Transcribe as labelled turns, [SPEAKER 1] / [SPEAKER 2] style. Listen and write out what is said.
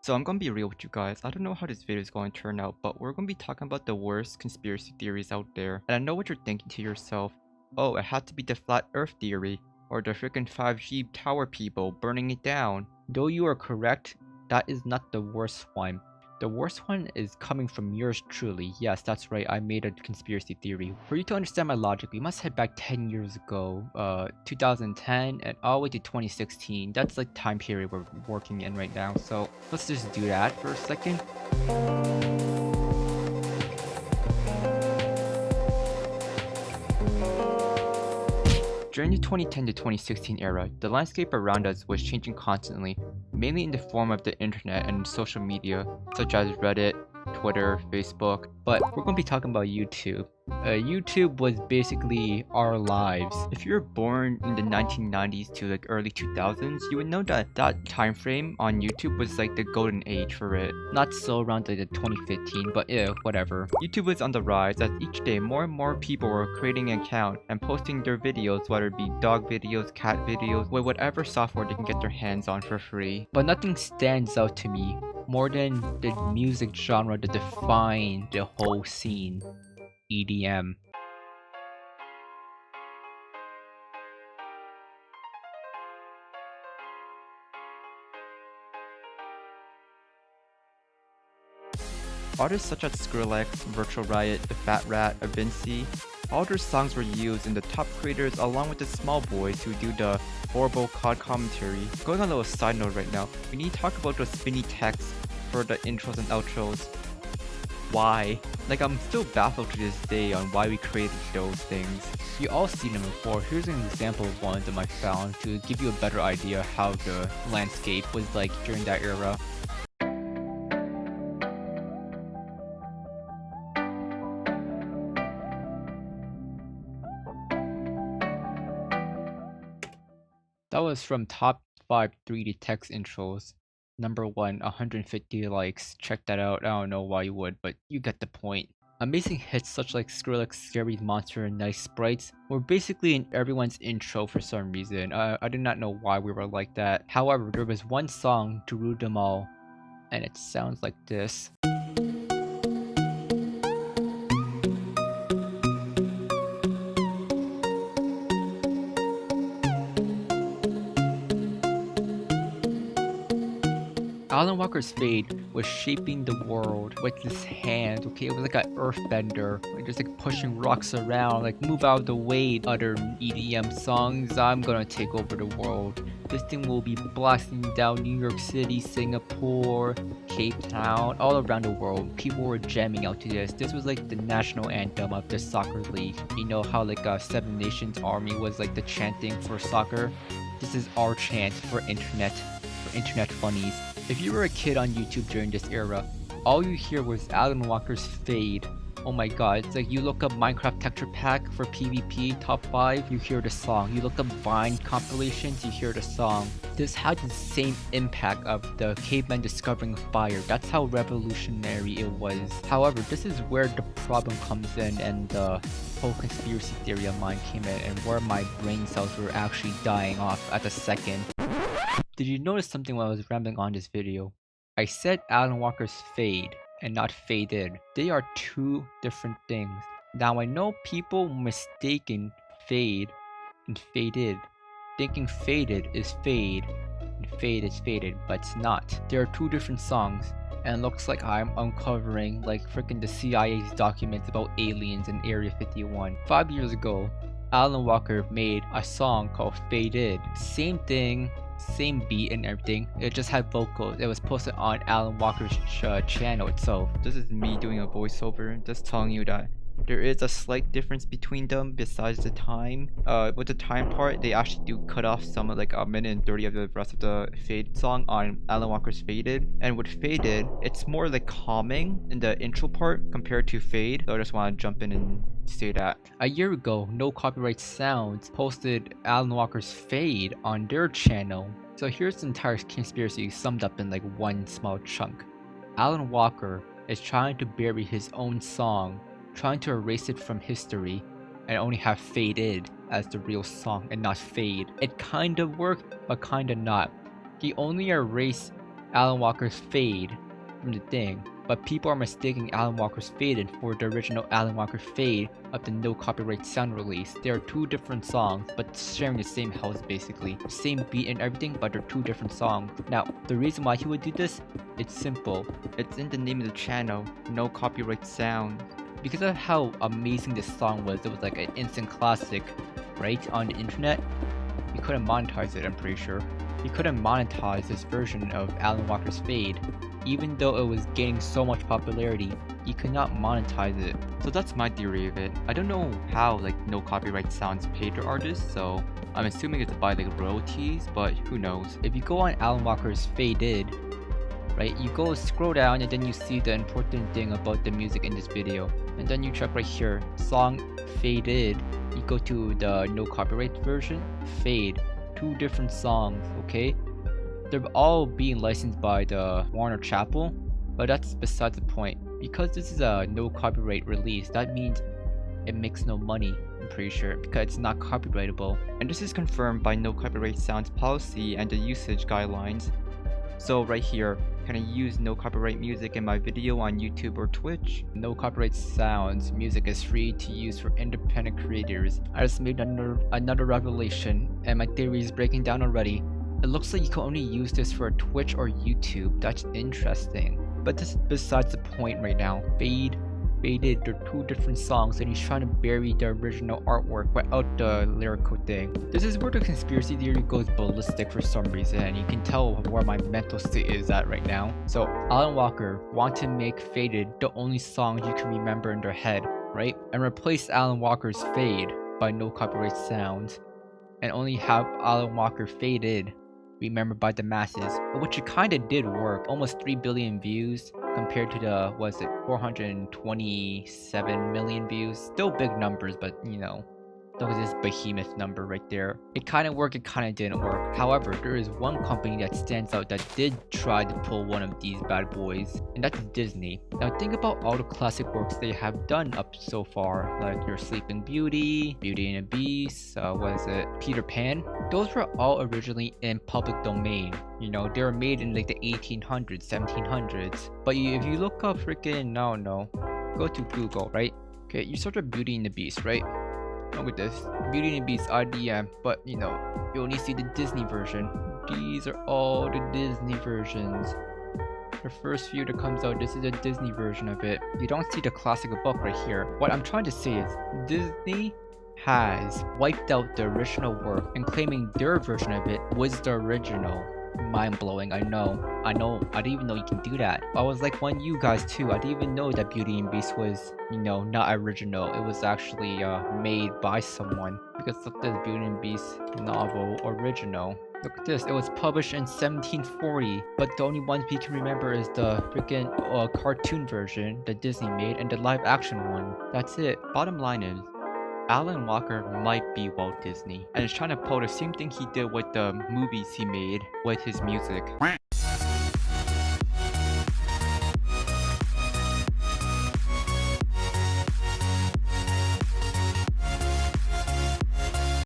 [SPEAKER 1] So I'm gonna be real with you guys. I don't know how this video is going to turn out, but we're gonna be talking about the worst conspiracy theories out there. And I know what you're thinking to yourself. Oh, it had to be the flat earth theory, or the freaking 5G tower people burning it down. Though you are correct, that is not the worst one. The worst one is coming from yours truly. Yes, that's right, I made a conspiracy theory. For you to understand my logic, we must head back 10 years ago, 2010 and all the way to 2016. That's like time period we're working in right now. So let's just do that for a second. During the 2010 to 2016 era, the landscape around us was changing constantly, mainly in the form of the internet and social media, such as Reddit, Twitter, Facebook, but we're going to be talking about YouTube. YouTube was basically our lives. If you were born in the 1990s to like early 2000s, you would know that that time frame on YouTube was like the golden age for it. Not so around like the 2015, but yeah, whatever. YouTube was on the rise as each day more and more people were creating an account and posting their videos, whether it be dog videos, cat videos, with whatever software they can get their hands on for free. But nothing stands out to me more than the music genre that defined the whole scene. EDM. Artists such as Skrillex, Virtual Riot, The Fat Rat, Avinci, all their songs were used in the top creators along with the small boys who do the horrible COD commentary. Going on a little side note right now, we need to talk about the spinny text for the intros and outros. Why? Like, I'm still baffled to this day on why we created those things. You all seen them before. Here's an example of one of them I found to give you a better idea how the landscape was like during that era. That was from top 5 3D text intros. Number 1, 150 likes. Check that out. I don't know why you would, but you get the point. Amazing hits such like Skrillex, Scary Monster, and Nice Sprites were basically in everyone's intro for some reason. I did not know why we were like that. However, there was one song to rule them all, and it sounds like this. Alan Walker's Fade was shaping the world with his hand, okay? It was like an earthbender, just like pushing rocks around, like move out of the way. Other EDM songs, I'm gonna take over the world. This thing will be blasting down New York City, Singapore, Cape Town, all around the world. People were jamming out to this. This was like the national anthem of the soccer league. You know how like Seven Nations Army was like the chanting for soccer? This is our chant for internet funnies. If you were a kid on YouTube during this era, all you hear was Alan Walker's Fade. Oh my god, it's like you look up Minecraft Texture Pack for PvP top 5, you hear the song. You look up Vine compilations, you hear the song. This had the same impact of the caveman discovering fire. That's how revolutionary it was. However, this is where the problem comes in and the whole conspiracy theory of mine came in and where my brain cells were actually dying off at the second. Did you notice something while I was rambling on this video? I said Alan Walker's Fade and not Faded. They are two different things. Now I know people mistaken fade and faded, thinking faded is fade and fade is faded, but it's not. There are two different songs, and it looks like I'm uncovering like freaking the CIA's documents about aliens in Area 51. 5 years ago, Alan Walker made a song called Faded. Same thing, same beat and everything. It just had vocals. It was posted on Alan Walker's channel itself. This is me doing a voiceover, just telling you that there is a slight difference between them besides the time. With the time part, they actually do cut off some of like a minute and 30 of the rest of the Fade song on Alan Walker's Faded. And with Faded, it's more like calming in the intro part compared to Fade. So I just want to jump in and say that. A year ago, No Copyright Sounds posted Alan Walker's Fade on their channel. So here's the entire conspiracy summed up in like one small chunk. Alan Walker is trying to bury his own song, trying to erase it from history, and only have Faded as the real song and not Fade. It kind of worked, but kind of not. He only erased Alan Walker's Fade from the thing, but people are mistaking Alan Walker's Faded for the original Alan Walker Fade of the no copyright sound release. They are two different songs, but sharing the same house basically. Same beat and everything, but they're two different songs. Now, the reason why he would do this, it's simple. It's in the name of the channel, no copyright sound. Because of how amazing this song was, it was like an instant classic, right, on the internet. You couldn't monetize it, I'm pretty sure. You couldn't monetize this version of Alan Walker's Fade. Even though it was gaining so much popularity, you could not monetize it. So that's my theory of it. I don't know how like no copyright sounds paid to artists, so I'm assuming it's by like royalties, but who knows. If you go on Alan Walker's Faded, right, you go scroll down and then you see the important thing about the music in this video. And then you check right here, song Faded. You go to the no copyright version, Fade. Two different songs, okay? They're all being licensed by the Warner Chappell, but that's besides the point. Because this is a no copyright release, that means it makes no money, I'm pretty sure, because it's not copyrightable. And this is confirmed by no copyright sounds policy and the usage guidelines. So right here, can I use no copyright music in my video on YouTube or Twitch? No copyright sounds music is free to use for independent creators. I just made another revelation, and my theory is breaking down already. It looks like you can only use this for Twitch or YouTube. That's interesting. But this is besides the point right now. Faded, they're two different songs, and he's trying to bury the original artwork without the lyrical thing. This is where the conspiracy theory goes ballistic for some reason, and you can tell where my mental state is at right now. So Alan Walker wanted to make Faded the only song you can remember in their head, right? And replace Alan Walker's Fade by no copyright sounds, and only have Alan Walker Faded remembered by the masses, which it kinda did work. Almost 3 billion views compared to the, was it 427 million views? Still big numbers, but you know, look at this behemoth number right there. It kinda worked, it kinda didn't work. However, there is one company that stands out that did try to pull one of these bad boys, and that's Disney. Now think about all the classic works they have done up so far, like your Sleeping Beauty, Beauty and the Beast, what is it, Peter Pan. Those were all originally in public domain. You know, they were made in like the 1800s, 1700s. But if you look up freaking, no, go to Google, right? Okay, you search up Beauty and the Beast, right? Look at this, Beauty and the Beast IDM, but you know, you only see the Disney version. These are all the Disney versions. The first few that comes out, this is a Disney version of it. You don't see the classic book right here. What I'm trying to say is, Disney has wiped out the original work and claiming their version of it was the original. Mind-blowing, I know. I didn't even know you can do that. I was like one of you guys too. I didn't even know that Beauty and Beast was, you know, not original. It was actually made by someone. Because look at this Beauty and Beast novel original. Look at this, it was published in 1740, but the only ones we can remember is the freaking cartoon version that Disney made and the live action one. That's it. Bottom line is, Alan Walker might be Walt Disney, and is trying to pull the same thing he did with the movies he made with his music.